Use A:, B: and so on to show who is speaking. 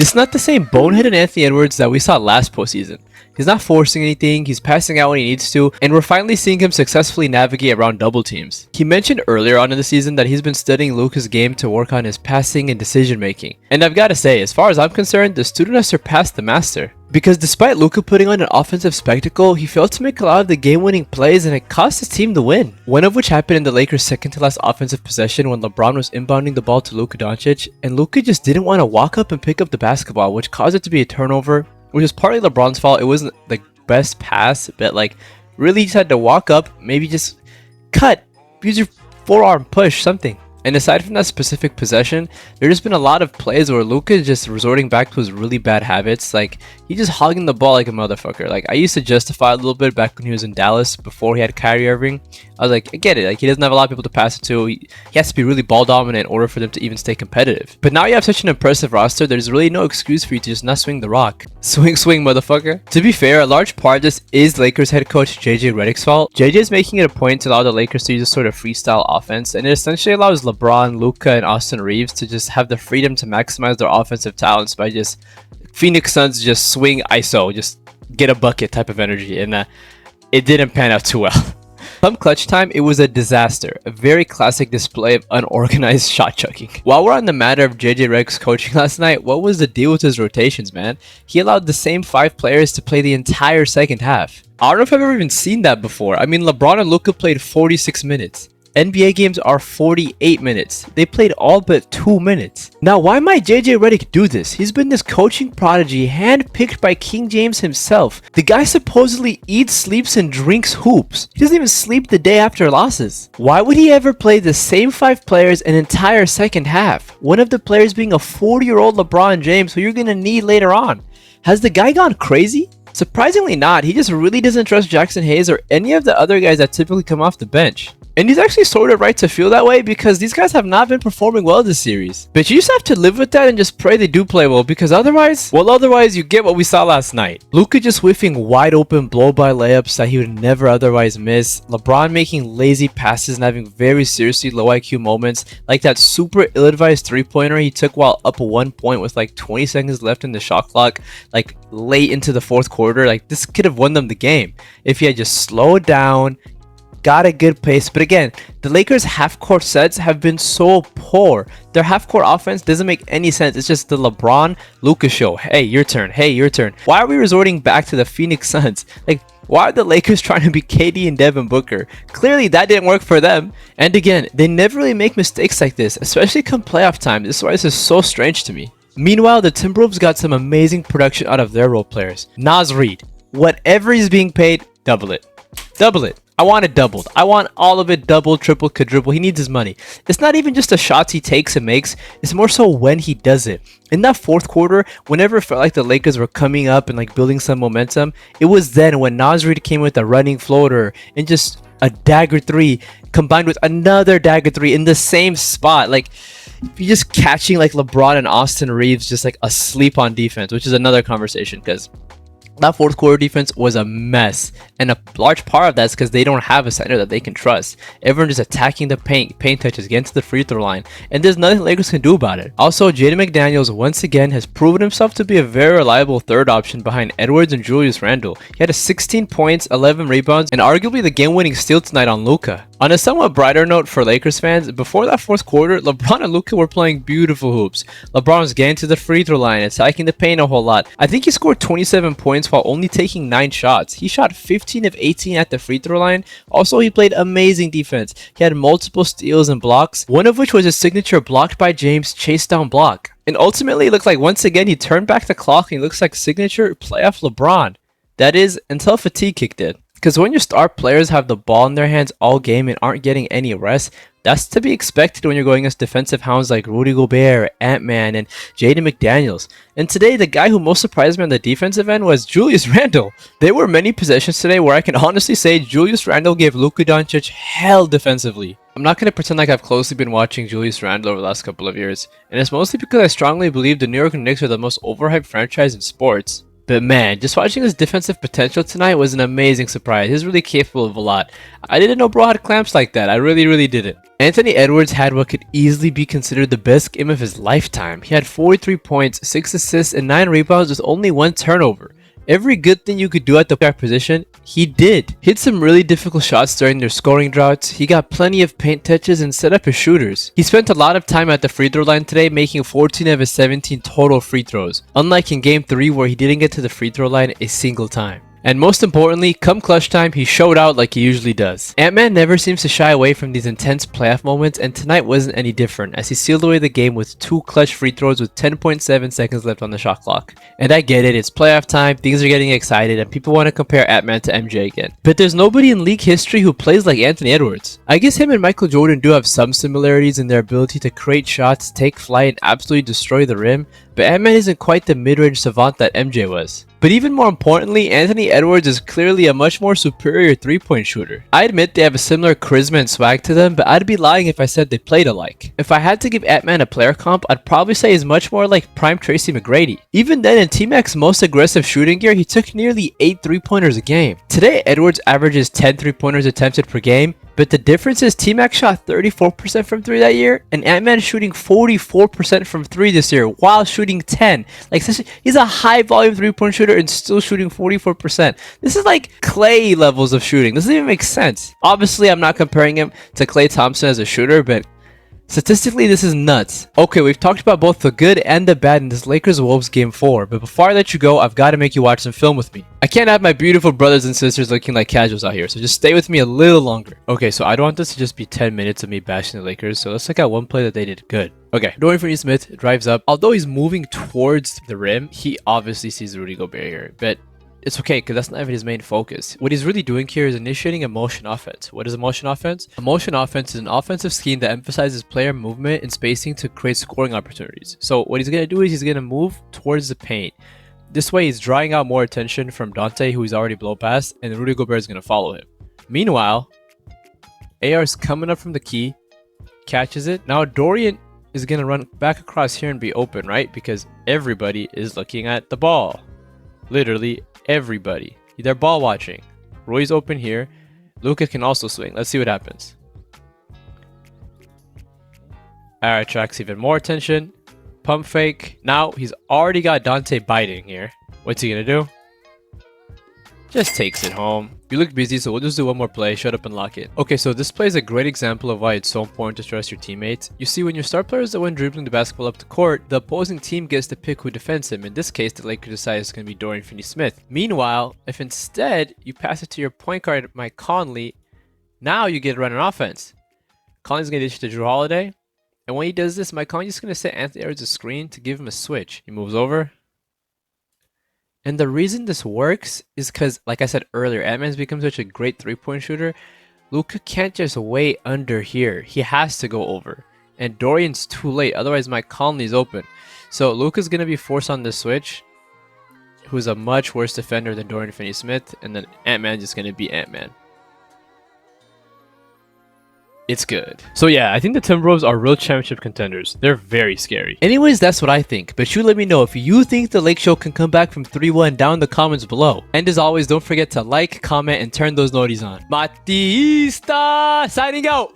A: It's not the same boneheaded Anthony Edwards that we saw last postseason. He's not forcing anything, he's passing out when he needs to, and we're finally seeing him successfully navigate around double teams. He mentioned earlier on in the season that he's been studying Luka's game to work on his passing and decision making. And I've got to say, as far as I'm concerned, the student has surpassed the master. Because despite Luka putting on an offensive spectacle, he failed to make a lot of the game-winning plays and it cost his team the win. One of which happened in the Lakers' second-to-last offensive possession when LeBron was inbounding the ball to Luka Doncic, and Luka just didn't want to walk up and pick up the basketball, which caused it to be a turnover, which is partly LeBron's fault. It wasn't the best pass, but really just had to walk up, maybe just cut, use your forearm, push, something. And aside from that specific possession, there's just been a lot of plays where Luka is just resorting back to his really bad habits. He's just hogging the ball like a motherfucker. I used to justify a little bit back when he was in Dallas before he had Kyrie Irving. I was like, I get it. He doesn't have a lot of people to pass it to. He has to be really ball dominant in order for them to even stay competitive. But now you have such an impressive roster, there's really no excuse for you to just not swing the rock. Swing, motherfucker. To be fair, a large part of this is Lakers head coach JJ Redick's fault. JJ is making it a point to allow the Lakers to use a sort of freestyle offense, and it essentially allows LeBron, Luka, and Austin Reeves to just have the freedom to maximize their offensive talents by just Phoenix Suns just swing ISO, just get a bucket type of energy, and it didn't pan out too well. Come clutch time, it was a disaster, a very classic display of unorganized shot chucking. While we're on the matter of JJ Redick's coaching last night, what was the deal with his rotations, man? He allowed the same 5 players to play the entire second half. I don't know if I've ever even seen that before. I mean, LeBron and Luka played 46 minutes. NBA games are 48 minutes. They played all but 2 minutes. Now, why might JJ Redick do this? He's been this coaching prodigy handpicked by King James himself. The guy supposedly eats, sleeps, and drinks hoops. He doesn't even sleep the day after losses. Why would he ever play the same 5 players an entire second half? One of the players being a 40-year-old LeBron James who you're gonna need later on. Has the guy gone crazy? Surprisingly not. He just really doesn't trust Jackson Hayes or any of the other guys that typically come off the bench. And he's actually sort of right to feel that way because these guys have not been performing well this series. But you just have to live with that and just pray they do play well, because otherwise you get what we saw last night. Luka just whiffing wide open blow-by layups that he would never otherwise miss. LeBron making lazy passes and having very seriously low IQ moments, like that super ill-advised three-pointer he took while up 1 point with 20 seconds left in the shot clock, late into the fourth quarter. This could have won them the game if he had just slowed down, got a good pace. But again, the Lakers half-court sets have been so poor. Their half-court offense doesn't make any sense. It's just the LeBron Luka show. Hey, your turn. Hey, your turn. Why are we resorting back to the Phoenix Suns? Why are the Lakers trying to be KD and Devin Booker? Clearly that didn't work for them. And again, they never really make mistakes like this, especially come playoff time. This is why this is so strange to me. Meanwhile, the Timberwolves got some amazing production out of their role players. Naz Reid, whatever he's being paid, double it. Double it. I want it doubled. I want all of it doubled, triple, quadruple. He needs his money. It's not even just the shots he takes and makes. It's more so when he does it. In that fourth quarter, whenever it felt like the Lakers were coming up and building some momentum, it was then when Naz Reid came with a running floater and just a dagger 3 combined with another dagger 3 in the same spot. You're just catching LeBron and Austin Reeves just asleep on defense, which is another conversation because that fourth quarter defense was a mess, and a large part of that is because they don't have a center that they can trust. Everyone just attacking the paint touches, getting to the free throw line, and there's nothing Lakers can do about it. Also, Jaden McDaniels once again has proven himself to be a very reliable third option behind Edwards and Julius Randle. He had 16 points, 11 rebounds, and arguably the game-winning steal tonight on Luka. On a somewhat brighter note for Lakers fans, before that fourth quarter, LeBron and Luka were playing beautiful hoops. LeBron was getting to the free throw line, attacking the paint a whole lot. I think he scored 27 points while only taking 9 shots. He shot 15 of 18 at the free throw line. Also, he played amazing defense. He had multiple steals and blocks, one of which was his signature blocked by James chase down block. And ultimately, it looked like once again he turned back the clock and he looks like signature playoff LeBron. That is, until fatigue kicked in. Because when your star players have the ball in their hands all game and aren't getting any rest, that's to be expected when you're going against defensive hounds like Rudy Gobert, Ant-Man, and Jaden McDaniels. And today, the guy who most surprised me on the defensive end was Julius Randle. There were many possessions today where I can honestly say Julius Randle gave Luka Doncic hell defensively. I'm not going to pretend like I've closely been watching Julius Randle over the last couple of years, and it's mostly because I strongly believe the New York Knicks are the most overhyped franchise in sports. But man, just watching his defensive potential tonight was an amazing surprise. He's really capable of a lot. I didn't know bro had clamps like that. I really didn't. Anthony Edwards had what could easily be considered the best game of his lifetime. He had 43 points, 6 assists, and 9 rebounds with only 1 turnover. Every good thing you could do at the back position, he did. Hit some really difficult shots during their scoring droughts. He got plenty of paint touches and set up his shooters. He spent a lot of time at the free throw line today, making 14 of his 17 total free throws, unlike in game 3 where he didn't get to the free throw line a single time. And most importantly, come clutch time, he showed out like he usually does. Ant-Man never seems to shy away from these intense playoff moments, and tonight wasn't any different as he sealed away the game with 2 clutch free throws with 10.7 seconds left on the shot clock. And I get it, it's playoff time, things are getting excited, and people want to compare Ant-Man to MJ again. But there's nobody in league history who plays like Anthony Edwards. I guess him and Michael Jordan do have some similarities in their ability to create shots, take flight, and absolutely destroy the rim, but Ant-Man isn't quite the mid-range savant that MJ was. But even more importantly, Anthony Edwards is clearly a much more superior 3-point shooter. I admit they have a similar charisma and swag to them, but I'd be lying if I said they played alike. If I had to give Ant-Man a player comp, I'd probably say he's much more like prime Tracy McGrady. Even then, in T-Mac's most aggressive shooting year, he took nearly 8 3-pointers a game. Today, Edwards averages 10 3-pointers attempted per game, but the difference is T-Mac shot 34% from 3 that year, and Ant-Man is shooting 44% from 3 this year while shooting 10. Like, he's a high volume 3-point shooter and still shooting 44%. This is like Klay levels of shooting. This doesn't even make sense. Obviously, I'm not comparing him to Klay Thompson as a shooter, but statistically, this is nuts. Okay, we've talked about both the good and the bad in this Lakers-Wolves Game 4, but before I let you go, I've got to make you watch some film with me. I can't have my beautiful brothers and sisters looking like casuals out here, so just stay with me a little longer. Okay, so I don't want this to just be 10 minutes of me bashing the Lakers, so let's look at one play that they did good. Okay, Dorian Finney-Smith drives up. Although he's moving towards the rim, he obviously sees Rudy Gobert here, but it's okay because that's not even his main focus. What he's really doing here is initiating a motion offense. What is a motion offense? A motion offense is an offensive scheme that emphasizes player movement and spacing to create scoring opportunities. So what he's going to do is he's going to move towards the paint. This way he's drawing out more attention from Dante, who he's already blown past, and Rudy Gobert is going to follow him. Meanwhile, AR is coming up from the key, catches it. Now Dorian is going to run back across here and be open, right? Because everybody is looking at the ball. Literally everybody. They're ball watching. Roy's open here. Luka can also swing. Let's see what happens. Alright, attracts even more attention. Pump fake. Now he's already got Dante biting here. What's he gonna do? Just takes it home. You look busy, so we'll just do one more play. Shut up and lock it. Okay, so this play is a great example of why it's so important to trust your teammates. You see, when your star player is the one dribbling the basketball up the court, the opposing team gets to pick who defends him. In this case, the Lakers decide it's going to be Dorian Finney-Smith. Meanwhile, if instead you pass it to your point guard, Mike Conley, now you get to run an offense. Conley's going to dish it to Drew Holiday. And when he does this, Mike Conley's just going to set Anthony Edwards a screen to give him a switch. He moves over. And the reason this works is because, like I said earlier, Ant-Man's become such a great 3-point shooter. Luka can't just wait under here. He has to go over. And Dorian's too late. Otherwise, Mike Conley's open. So Luka's going to be forced on the switch, who's a much worse defender than Dorian Finney-Smith. And then Ant-Man just going to be Ant-Man. It's good. So yeah, I think the Timberwolves are real championship contenders. They're very scary. Anyways, that's what I think. But you let me know if you think the Lake Show can come back from 3-1 down in the comments below. And as always, don't forget to like, comment, and turn those noties on. Matista signing out.